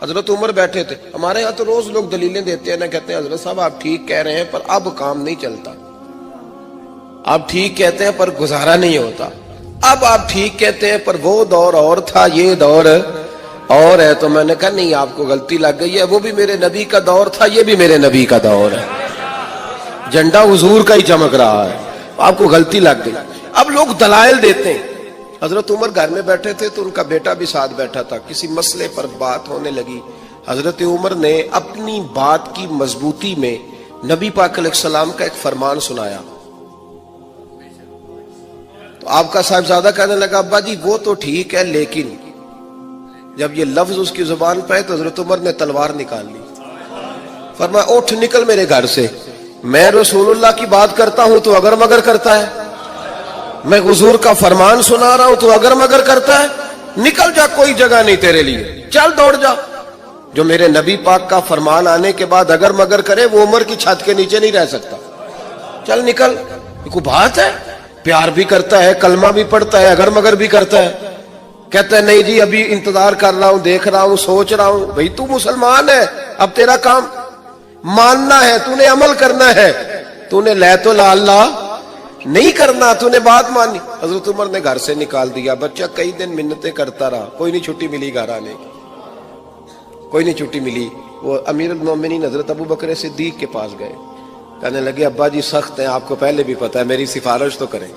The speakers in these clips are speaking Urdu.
حضرت عمر بیٹھے تھے. ہمارے یہاں تو روز لوگ دلیلیں دیتے ہیں نا, کہتے ہیں حضرت صاحب آپ ٹھیک کہہ رہے ہیں پر اب کام نہیں چلتا, آپ ٹھیک کہتے ہیں پر گزارا نہیں ہوتا, اب آپ ٹھیک کہتے ہیں پر وہ دور اور تھا, یہ دور اور ہے. تو میں نے کہا نہیں, آپ کو غلطی لگ گئی ہے, وہ بھی میرے نبی کا دور تھا, یہ بھی میرے نبی کا دور ہے, جھنڈا حضور کا ہی چمک رہا ہے, آپ کو غلطی لگ گئی. اب لوگ دلائل دیتے ہیں. حضرت عمر گھر میں بیٹھے تھے تو ان کا بیٹا بھی ساتھ بیٹھا تھا, کسی مسئلے پر بات ہونے لگی. حضرت عمر نے اپنی بات کی مضبوطی میں نبی پاک علیہ السلام کا ایک فرمان سنایا. تو آپ کا صاحبزادہ کہنے لگا ابا جی وہ تو ٹھیک ہے, لیکن جب یہ لفظ اس کی زبان پہ تو حضرت عمر نے تلوار نکال لی. فرمایا اٹھ نکل میرے گھر سے, میں رسول اللہ کی بات کرتا ہوں تو اگر مگر کرتا ہے, میں حضور کا فرمان سنا رہا ہوں تو اگر مگر کرتا ہے, نکل جا, کوئی جگہ نہیں تیرے لیے, چل دوڑ جا. جو میرے نبی پاک کا فرمان آنے کے بعد اگر مگر کرے وہ عمر کی چھت کے نیچے نہیں رہ سکتا, چل نکل. یہ کوئی بات ہے؟ پیار بھی کرتا ہے, کلمہ بھی پڑھتا ہے, اگر مگر بھی کرتا ہے. کہتا ہے نہیں جی ابھی انتظار کر رہا ہوں, دیکھ رہا ہوں, سوچ رہا ہوں. بھئی تو مسلمان ہے, اب تیرا کام ماننا ہے, تو نے عمل کرنا ہے, تو نے لے تو لا اللہ نہیں کرنا, تو نے بات مانی. حضرت عمر نے گھر سے نکال دیا. بچہ کئی دن منتیں کرتا رہا, کوئی نہیں چھٹی ملی گھر آنے کی, کوئی نہیں چھٹی ملی. وہ امیر المومنین حضرت ابو بکر صدیق کے پاس گئے, کہنے لگے ابا جی سخت ہیں, آپ کو پہلے بھی پتا ہے, میری سفارش تو کریں.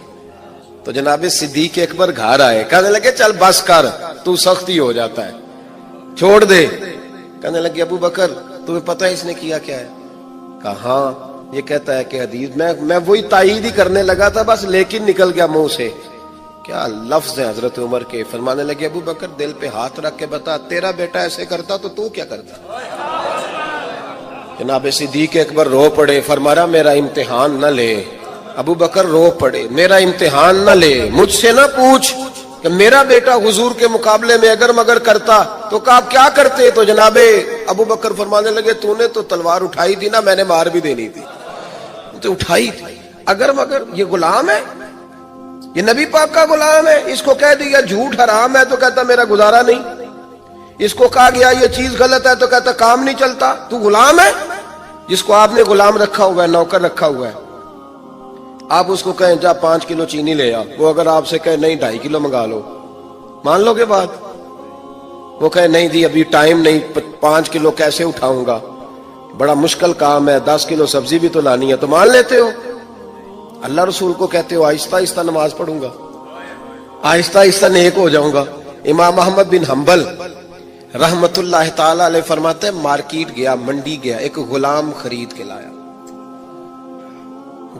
تو جناب صدیق اکبر گھر آئے, کہنے لگے چل بس کر, تو سخت ہی ہو جاتا ہے, چھوڑ دے. کہنے لگے ابو بکر تمہیں پتہ ہے اس نے کیا کیا ہے؟ کہا ہاں, یہ کہتا ہے کہ حدیث میں وہی تائید ہی کرنے لگا تھا بس, لیکن نکل گیا منہ سے. کیا لفظ ہے حضرت عمر کے. فرمانے لگے ابو بکر دل پہ ہاتھ رکھ کے بتا, تیرا بیٹا ایسے کرتا تو کیا کرتا؟ جناب صدیق اکبر رو پڑے. فرمایا میرا امتحان نہ لے. ابو بکر رو پڑے, میرا امتحان نہ لے, مجھ سے نہ پوچھ کہ میرا بیٹا حضور کے مقابلے میں اگر مگر کرتا تو آپ کیا کرتے. تو جناب ابو بکر فرمانے لگے تو نے تو تلوار اٹھائی تھی نا, میں نے مار بھی دینی تھی, تو اٹھائی تھی. اگر مگر یہ غلام ہے, یہ نبی پاک کا غلام ہے, اس کو کہہ دیا جھوٹ حرام ہے تو کہتا میرا گزارا نہیں, اس کو کہا گیا یہ چیز غلط ہے تو کہتا کام نہیں چلتا. تو غلام ہے جس کو آپ نے غلام رکھا ہوا ہے, نوکر رکھا ہوا ہے. آپ اس کو کہیں جا 5 کلو چینی لے آ, وہ اگر آپ سے کہے نہیں 2.5 کلو منگا لو, مان لو گے بات؟ وہ کہے نہیں جی ابھی ٹائم نہیں, 5 کلو کیسے اٹھاؤں گا, بڑا مشکل کام ہے, 10 کلو سبزی بھی تو لانی ہے, تو مان لیتے ہو. اللہ رسول کو کہتے ہو آہستہ آہستہ نماز پڑھوں گا, آہستہ آہستہ نیک ہو جاؤں گا. امام احمد بن حنبل رحمت اللہ تعالی علیہ فرماتے ہیں مارکیٹ گیا, منڈی گیا, ایک غلام خرید کے لایا.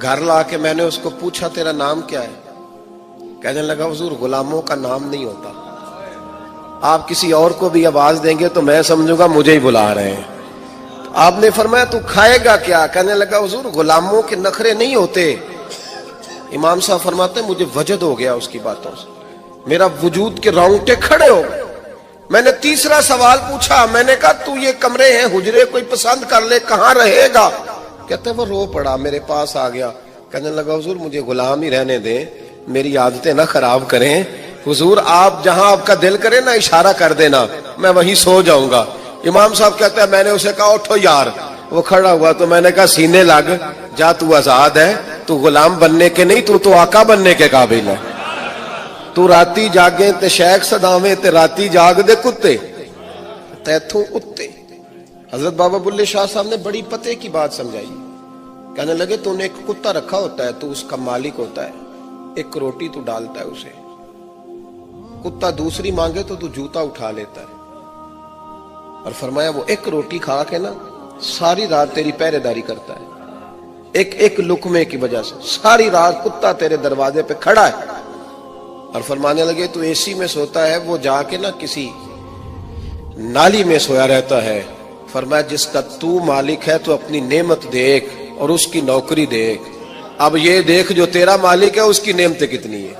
گھر لا کے میں نے اس کو پوچھا تیرا نام کیا ہے؟ کہنے لگا حضور غلاموں کا نام نہیں ہوتا, آپ کسی اور کو بھی آواز دیں گے تو میں سمجھوں گا مجھے ہی بلا رہے ہیں. آپ نے فرمایا تو کھائے گا کیا؟ کہنے لگا حضور غلاموں کے نخرے نہیں ہوتے. امام صاحب فرماتے ہیں مجھے وجد ہو گیا اس کی باتوں سے, میرا وجود کے رونگٹے کھڑے ہو گئے. میں نے تیسرا سوال پوچھا, میں نے کہا تو یہ کمرے ہیں حجرے کوئی پسند کر لے, کہاں رہے گا؟ کہتے ہیں وہ رو پڑا, میرے پاس آ گیا. کہنے لگا حضور مجھے غلام ہی رہنے دیں, میری عادتیں نہ خراب کریں. حضور آپ جہاں آپ کا دل کرے نا اشارہ کر دینا, میں وہیں سو جاؤں گا. امام صاحب کہتے ہیں میں نے اسے کہا اٹھو یار. وہ کھڑا ہوا تو میں نے کہا سینے لگ جا, تو آزاد ہے, تو غلام بننے کے نہیں, تو آقا بننے کے قابل ہے. تو راتی جاگیں تے شیخ صداویں تے راتی جاگ دے کتے تیتھوں اتے. حضرت بابا بلے شاہ صاحب نے بڑی پتے کی بات سمجھائی. کہنے لگے تو نے ایک کتا رکھا ہوتا ہے, تو اس کا مالک ہوتا ہے, ایک روٹی تو ڈالتا ہے اسے, کتا دوسری مانگے تو جوتا اٹھا لیتا ہے. اور فرمایا وہ ایک روٹی کھا کے نا ساری رات تیری پہرے داری کرتا ہے, ایک لقمے کی وجہ سے ساری رات کتا تیرے دروازے پہ کھڑا ہے. اور فرمانے لگے تو اے سی میں سوتا ہے, وہ جا کے نا کسی نالی میں سویا رہتا ہے. فرمایا جس کا تو مالک ہے تو اپنی نعمت دیکھ اور اس کی نوکری دیکھ. اب یہ دیکھ جو تیرا مالک ہے اس کی نعمتیں کتنی ہیں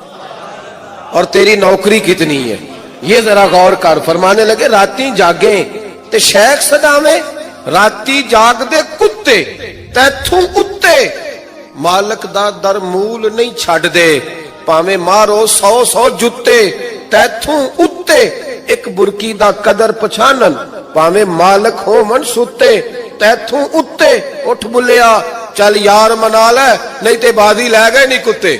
اور تیری نوکری کتنی ہے, یہ ذرا غور کر. فرمانے لگے راتی جاگیں تے شیخ صداویں, راتی جاگ دے کتے تیتھوں اتے, مالک دا در مول نہیں چھڈ دے, پاویں مارو 100 جتے تیتھوں اتے. ایک برکی دا قدر پچھانن ਭਾਵੇਂ ਮਾਲਕ ਹੋਵਣ ਸੁੱਤੇ, ਤੈਥੋਂ ਉੱਤੇ ਉੱਠ ਬੁੱਲਿਆ ਚੱਲ ਯਾਰ ਮਨਾ ਲੈ, ਨਹੀਂ ਤੇ ਬਾਜ਼ੀ ਲੈ ਗਏ ਨਹੀਂ ਕੁੱਤੇ।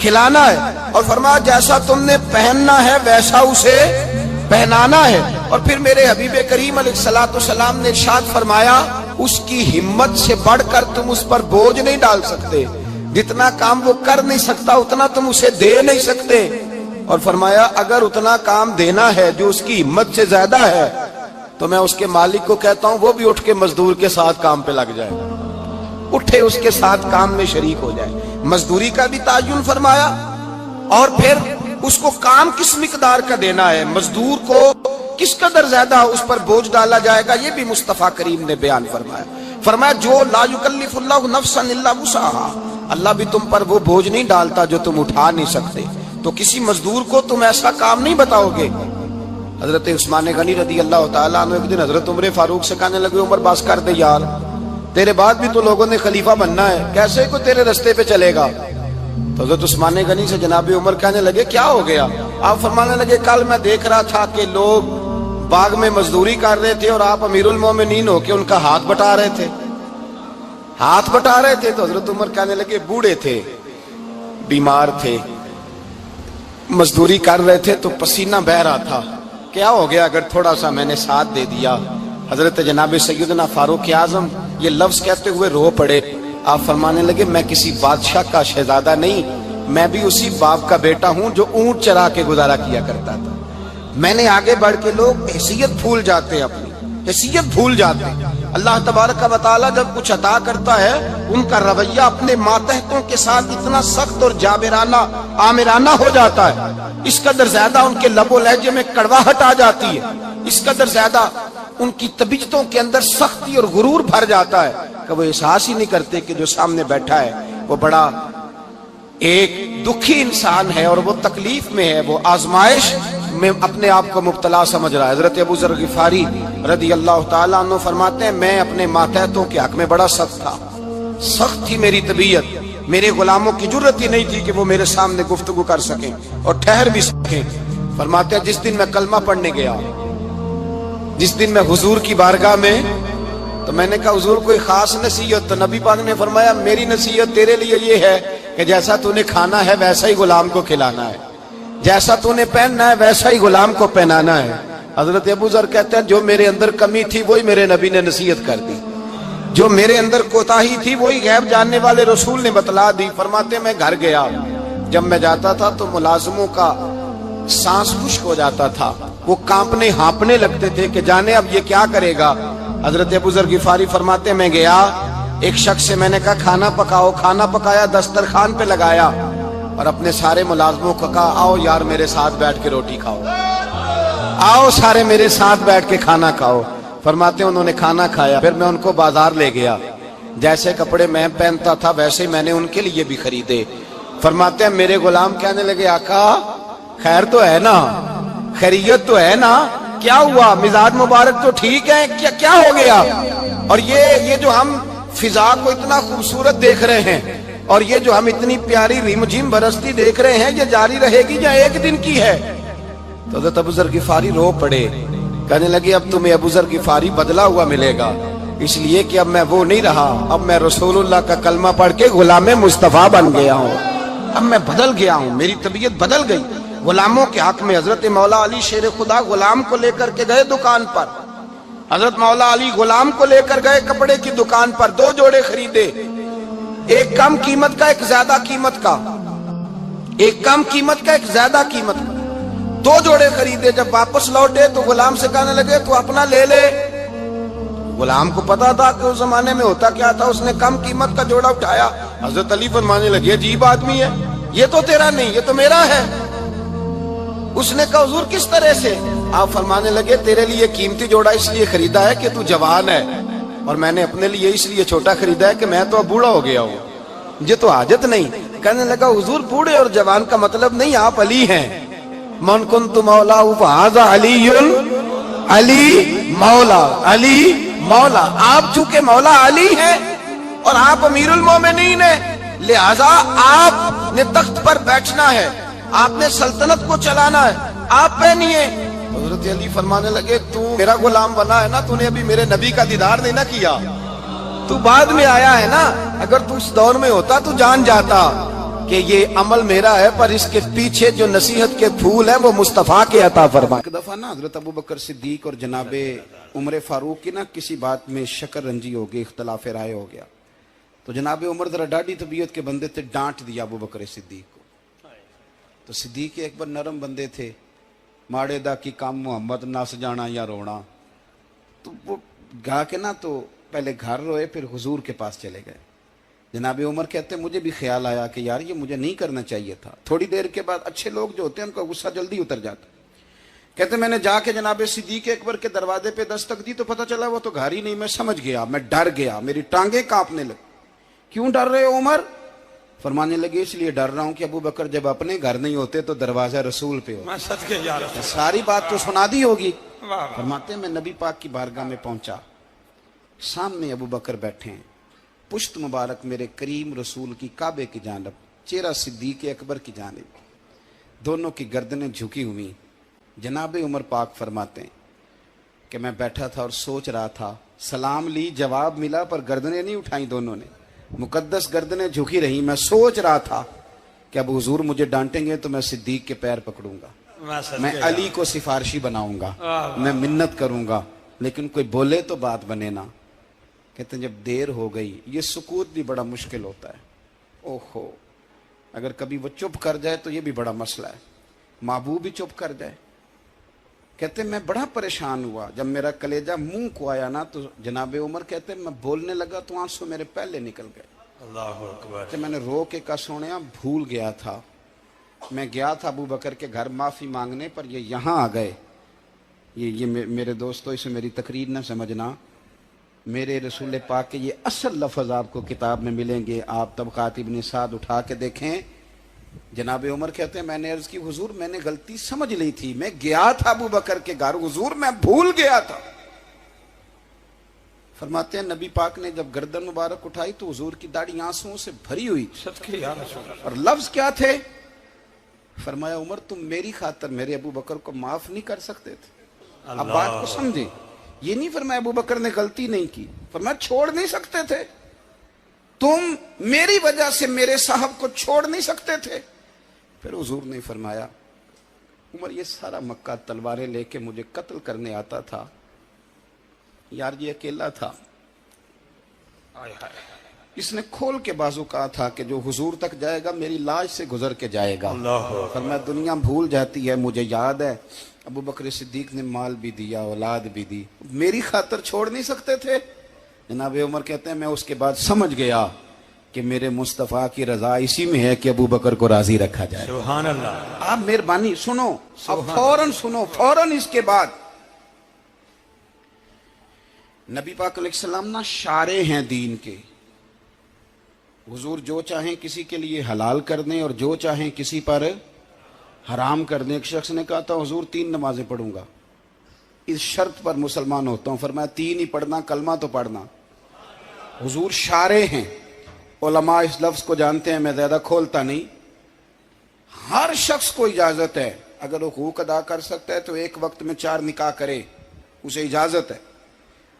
کھلانا ہے، اور فرمایا جیسا تم نے پہننا ہے ویسا اسے پہنانا ہے۔ اور پھر میرے حبیب کریم علیہ الصلوۃ والسلام نے ارشاد فرمایا اس کی ہمت سے بڑھ کر تم اس پر بوجھ نہیں ڈال سکتے، جتنا کام وہ کر نہیں سکتا اتنا تم اسے دے نہیں سکتے۔ اور فرمایا اگر اتنا کام دینا ہے جو اس کی ہمت سے زیادہ ہے تو میں اس کے مالک کو کہتا ہوں وہ بھی اٹھ کے مزدور کے ساتھ کام پہ لگ جائے، اٹھے اس کے ساتھ کام میں شریک ہو جائے۔ مزدوری کا بھی تعین فرمایا، اور پھر اس کو کام کس مقدار کا دینا ہے، مزدور کو کس قدر زیادہ اس پر بوجھ ڈالا جائے گا، یہ بھی مصطفیٰ کریم نے بیان فرمایا۔ فرمایا جو لا یکلف اللہ نفسا الا وسعها، اللہ بھی تم پر وہ بوجھ نہیں ڈالتا جو تم اٹھا نہیں سکتے، تو کسی مزدور کو تم ایسا کام نہیں بتاؤ گے۔ حضرت عثمان غنی رضی اللہ تعالیٰ عنہ ایک دن حضرت عمر فاروق سے کہنے لگے عمر بس کر دے یار، تیرے بعد بھی تو لوگوں نے خلیفہ بننا ہے، کیسے کوئی تیرے رستے پہ چلے گا؟ تو حضرت عثمان غنی سے جناب عمر کہنے لگے کیا ہو گیا؟ آپ فرمانے لگے کل میں دیکھ رہا تھا کہ لوگ باغ میں مزدوری کر رہے تھے اور آپ امیر المومنین ہو کے ان کا ہاتھ بٹا رہے تھے، ہاتھ بٹا رہے تھے۔ تو حضرت عمر کہنے لگے بوڑھے تھے، بیمار تھے، مزدوری کر رہے تھے تو پسینہ بہہ رہا تھا، کیا ہو گیا اگر تھوڑا سا میں نے ساتھ دے دیا؟ حضرت جناب سیدنا فاروق اعظم یہ لفظ کہتے ہوئے رو پڑے۔ آپ فرمانے لگے میں کسی بادشاہ کا شہزادہ نہیں، میں بھی اسی باپ کا بیٹا ہوں جو اونٹ چرا کے گزارا کیا کرتا تھا۔ میں نے آگے بڑھ کے لوگ حیثیت بھول جاتے ہیں، اپنی حیثیت بھول جاتے ہیں۔ اللہ تبارک و تعالیٰ جب کچھ عطا کرتا ہے ان کا رویہ اپنے ماتحتوں کے ساتھ اتنا سخت اور جابرانہ آمرانہ ہو جاتا ہے، اس قدر زیادہ ان کے لب و لہجے میں کڑواہٹ آ جاتی ہے، اس قدر زیادہ ان کی طبیعتوں کے اندر سختی اور غرور بھر جاتا ہے کہ وہ احساس ہی نہیں کرتے کہ جو سامنے بیٹھا ہے وہ بڑا ایک دکھی انسان ہے اور وہ تکلیف میں ہے، وہ آزمائش میں اپنے آپ کو مبتلا سمجھ رہا ہے۔ حضرت ابو ذر غفاری رضی اللہ تعالیٰ عنہ فرماتے ہیں میں اپنے ماتحتوں کے حق میں بڑا سخت تھا، سخت تھی میری طبیعت، میرے غلاموں کی جرت ہی نہیں تھی کہ وہ میرے سامنے گفتگو کر سکیں اور ٹھہر بھی سکیں۔ فرماتے ہیں جس دن میں کلمہ پڑھنے گیا، جس دن میں حضور کی بارگاہ میں، تو میں نے کہا حضور کوئی خاص نصیحت؟ تو نبی پاک نے فرمایا میری نصیحت تیرے لیے یہ ہے کہ جیسا تو نے کھانا ہے ویسا ہی غلام کو کھلانا ہے، جیسا تو نے پہننا ہے ویسا ہی غلام کو پہنانا ہے۔ حضرت ابو ذر کہتے ہیں جو میرے اندر کمی تھی وہی میرے نبی نے نصیحت کر دی، جو میرے اندر کوتاہی تھی وہی غیب جاننے والے رسول نے بتلا دی۔ فرماتے ہیں میں گھر گیا، جب میں جاتا تھا تو ملازموں کا سانس خشک ہو جاتا تھا، وہ کانپنے ہانپنے لگتے تھے کہ جانے اب یہ کیا کرے گا۔ حضرت ابو ذر غفاری فرماتے ہیں میں گیا، ایک شخص سے میں نے کہا کھانا پکاؤ، کھانا پکایا، دسترخوان پہ لگایا اور اپنے سارے ملازموں کو کہا آؤ یار میرے ساتھ بیٹھ کے روٹی کھاؤ، آؤ سارے میرے ساتھ بیٹھ کے کھانا کھاؤ۔ فرماتے ہیں انہوں نے کھانا کھایا، پھر میں ان کو بازار لے گیا، جیسے کپڑے میں پہنتا تھا ویسے میں نے ان کے لیے بھی خریدے۔ فرماتے ہیں میرے غلام کہنے لگے آقا خیر تو ہے نا، خیریت تو ہے نا، کیا ہوا؟ مزاج مبارک تو ٹھیک ہے، کیا ہو گیا؟ اور یہ جو ہم فضا کو اتنا خوبصورت دیکھ رہے ہیں اور یہ جو ہم اتنی پیاری ریم جھیم برستی دیکھ رہے ہیں یہ جاری رہے گی یا ایک دن کی ہے؟ تو حضرت ابو ذر غفاری رو پڑے، کہنے لگے اب تمہیں ابو ذر غفاری بدلا ہوا ملے گا، اس لیے کہ اب میں وہ نہیں رہا، اب میں رسول اللہ کا کلمہ پڑھ کے غلام مصطفیٰ بن گیا ہوں، اب میں بدل گیا ہوں، میری طبیعت بدل گئی۔ غلاموں کے حق میں حضرت مولا علی شیر خدا غلام کو لے کر کے گئے دکان پر، حضرت مولا علی غلام کو لے کر گئے کپڑے کی دکان پر، 2 جوڑے خریدے، ایک کم قیمت کا ایک زیادہ قیمت کا، ایک کم قیمت کا ایک زیادہ قیمت کا، 2 جوڑے خریدے۔ جب واپس لوٹے تو غلام سے کہنے لگے تو اپنا لے لے۔ غلام کو پتا تھا کہ اس زمانے میں ہوتا کیا تھا، اس نے کم قیمت کا جوڑا اٹھایا۔ حضرت علی فرمانے لگے عجیب آدمی ہے، یہ تو تیرا نہیں، یہ تو میرا ہے۔ اس نے کہا حضور کس طرح سے؟ آپ فرمانے لگے تیرے لیے قیمتی جوڑا اس لیے خریدا ہے کہ تو جوان ہے، اور میں نے اپنے لیے اس لیے چھوٹا خریدا ہے کہ میں تو اب بوڑھا ہو گیا ہوں، مجھے تو حاجت نہیں۔ کہنے لگا حضور بوڑھے اور جوان کا مطلب نہیں، آپ علی ہیں، من کنت مولا فہذا علی، علی مولا، علی مولا، آپ چونکہ مولا علی ہیں اور آپ امیر المومنین ہیں، لہذا آپ نے تخت پر بیٹھنا ہے، آپ نے سلطنت کو چلانا ہے، آپ پہنیے۔ حضرت علی فرمانے لگے تو میرا غلام بنا ہے نا، تو نے ابھی میرے نبی کا دیدار نہیں نہ کیا، تو بعد میں آیا ہے نا، اگر تو اس دور میں ہوتا تو جان جاتا۔ کہ یہ عمل میرا ہے پر اس کے پیچھے جو نصیحت کے پھول ہیں وہ مصطفیٰ کے عطا فرما. ایک دفعہ نا حضرت ابو بکر صدیق اور جناب عمر فاروق کی نا کسی بات میں شکر رنجی ہو گئی، اختلاف رائے ہو گیا. تو جناب عمر ذرا ڈاڈی طبیعت کے بندے تھے، ڈانٹ دیا ابو بکر صدیق کو. تو صدیق ایک بار نرم بندے تھے، ماڑے دا کی کام محمد نس جانا یا رونا. تو وہ گا کے نا تو پہلے گھر روئے، پھر حضور کے پاس چلے گئے. جناب عمر کہتے ہیں مجھے بھی خیال آیا کہ یار یہ مجھے نہیں کرنا چاہیے تھا. تھوڑی دیر کے بعد اچھے لوگ جو ہوتے ہیں ان کا غصہ جلدی اتر جاتا. کہتے ہیں میں نے جا کے جناب صدیق اکبر کے دروازے پہ دستک دی تو پتہ چلا وہ تو گھر ہی نہیں. میں سمجھ گیا، میں ڈر گیا، میری ٹانگیں کانپنے لگی. کیوں ڈر رہے ہو عمر؟ فرمانے لگے اس لیے ڈر رہا ہوں کہ ابو بکر جب اپنے گھر نہیں ہوتے تو دروازہ رسول پہ ہوتا. ساری بات تو سنا دی ہوگی. فرماتے ہیں میں نبی پاک کی بارگاہ میں پہنچا، سامنے ابو بکر بیٹھے ہیں، پشت مبارک میرے کریم رسول کی کعبے کی جانب، چہرہ صدیق اکبر کی جانب، دونوں کی گردنیں جھکی ہوئی. جناب عمر پاک فرماتے ہیں کہ میں بیٹھا تھا اور سوچ رہا تھا. سلام لی، جواب ملا، پر گردنیں نہیں اٹھائیں دونوں نے، مقدس گردنیں جھکی رہی. میں سوچ رہا تھا کہ اب حضور مجھے ڈانٹیں گے تو میں صدیق کے پیر پکڑوں گا، میں علی کو سفارشی بناؤں گا، میں منت کروں گا، لیکن کوئی بولے تو بات بنے نا. کہتے ہیں جب دیر ہو گئی، یہ سکوت بھی بڑا مشکل ہوتا ہے. اوہو، اگر کبھی وہ چپ کر جائے تو یہ بھی بڑا مسئلہ ہے، محبوب بھی چپ کر جائے. کہتے ہیں میں بڑا پریشان ہوا. جب میرا کلیجہ منہ کو آیا نا تو جناب عمر کہتے ہیں میں بولنے لگا تو آنسو میرے پہلے نکل گئے. اللہ اکبر. کہ میں نے رو کے کہا سونیا بھول گیا تھا، میں گیا تھا ابو بکر کے گھر معافی مانگنے، پر یہ یہاں آ گئے. یہ میرے دوستو اسے میری تقریر نہ سمجھنا، میرے رسول پاک کے یہ اصل لفظ آپ کو کتاب میں ملیں گے. آپ طبقات ابن سعد اٹھا کے دیکھیں. جناب عمر کہتے ہیں میں نے عرض کی حضور میں نے غلطی سمجھ لی تھی، میں گیا تھا ابو بکر کے گھر حضور، میں بھول گیا تھا. فرماتے ہیں نبی پاک نے جب گردن مبارک اٹھائی تو حضور کی داڑھی آنسوؤں سے بھری ہوئی. اور لفظ کیا تھے؟ فرمایا عمر تم میری خاطر میرے ابو بکر کو معاف نہیں کر سکتے تھے. اب بات کو سمجھیں، یہ نہیں فرمایا ابو بکر نے غلطی نہیں کی، فرمایا چھوڑ نہیں سکتے تھے، تم میری وجہ سے میرے صاحب کو چھوڑ نہیں سکتے تھے. پھر حضور نے فرمایا عمر یہ سارا مکہ تلواریں لے کے مجھے قتل کرنے آتا تھا، یار یہ اکیلا تھا، اس نے کھول کے بازو کہا تھا کہ جو حضور تک جائے گا میری لاش سے گزر کے جائے گا. فرمایا دنیا بھول جاتی ہے، مجھے یاد ہے ابو بکر صدیق نے مال بھی دیا، اولاد بھی دی، میری خاطر چھوڑ نہیں سکتے تھے. جناب عمر کہتے ہیں میں اس کے بعد سمجھ گیا کہ میرے مصطفیٰ کی رضا اسی میں ہے کہ ابو بکر کو راضی رکھا جائے. سبحان اللہ. آپ مہربانی سنو، اب فوراً سنو. فوراً اس کے بعد نبی پاک علیہ السلام نا شارع ہیں دین کے. حضور جو چاہیں کسی کے لیے حلال کر دیں اور جو چاہیں کسی پر حرام کر دیں. ایک شخص نے کہا تھا حضور 3 نمازیں پڑھوں گا، اس شرط پر مسلمان ہوتا ہوں. فرمایا 3 ہی پڑھنا، کلمہ تو پڑھنا. حضور شارع ہیں، علماء اس لفظ کو جانتے ہیں، میں زیادہ کھولتا نہیں. ہر شخص کو اجازت ہے اگر وہ حقوق ادا کر سکتا ہے تو ایک وقت میں 4 نکاح کرے، اسے اجازت ہے.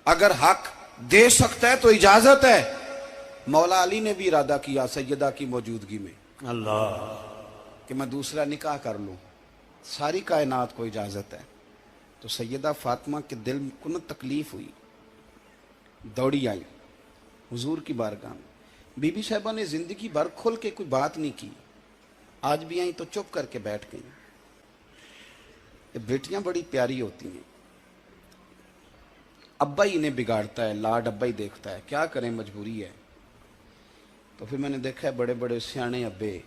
اگر حق دے سکتا ہے تو اجازت ہے. مولا علی نے بھی ارادہ کیا سیدہ کی موجودگی میں اللہ کہ میں دوسرا نکاح کر لوں. ساری کائنات کو اجازت ہے. تو سیدہ فاطمہ کے دل کو نہ تکلیف ہوئی، دوڑی آئی حضور کی بارگاہ میں. بی بی صاحبہ نے زندگی بھر کھل کے کوئی بات نہیں کی، آج بھی آئیں تو چپ کر کے بیٹھ گئیں. بیٹیاں بڑی پیاری ہوتی ہیں. ابا ہی انہیں بگاڑتا ہے، لاڈ ابا ہی دیکھتا ہے، کیا کریں مجبوری ہے. تو پھر میں نے دیکھا ہے بڑے بڑے سیانے ابے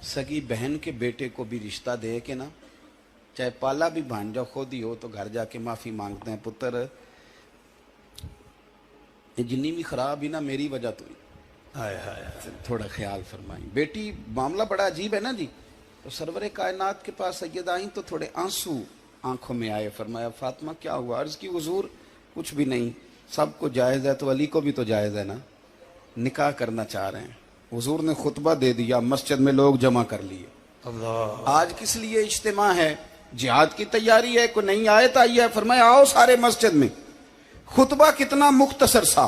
سگی بہن کے بیٹے کو بھی رشتہ دے کے نا، چاہے پالا بھی بھانجا خود ہی ہو تو گھر جا کے معافی مانگتے ہیں، پتر یہ جنی بھی خراب ہی نا میری وجہ تو ہی، تھوڑا خیال فرمائیں. بیٹی معاملہ بڑا عجیب ہے نا جی. تو سرور کائنات کے پاس سیدہ آئیں تو تھوڑے آنسو آنکھوں میں آئے. فرمایا فاطمہ کیا ہوا؟ عرض کی حضور کچھ بھی نہیں، سب کو جائز ہے تو علی کو بھی تو جائز ہے نا، نکاح کرنا چاہ رہے ہیں. حضور نے خطبہ دے دیا، مسجد میں لوگ جمع کر لیے. آج کس لیے اجتماع ہے؟ جہاد کی تیاری ہے، کوئی نئی آیت آئی ہے. فرمایا آؤ سارے مسجد میں. خطبہ کتنا مختصر سا،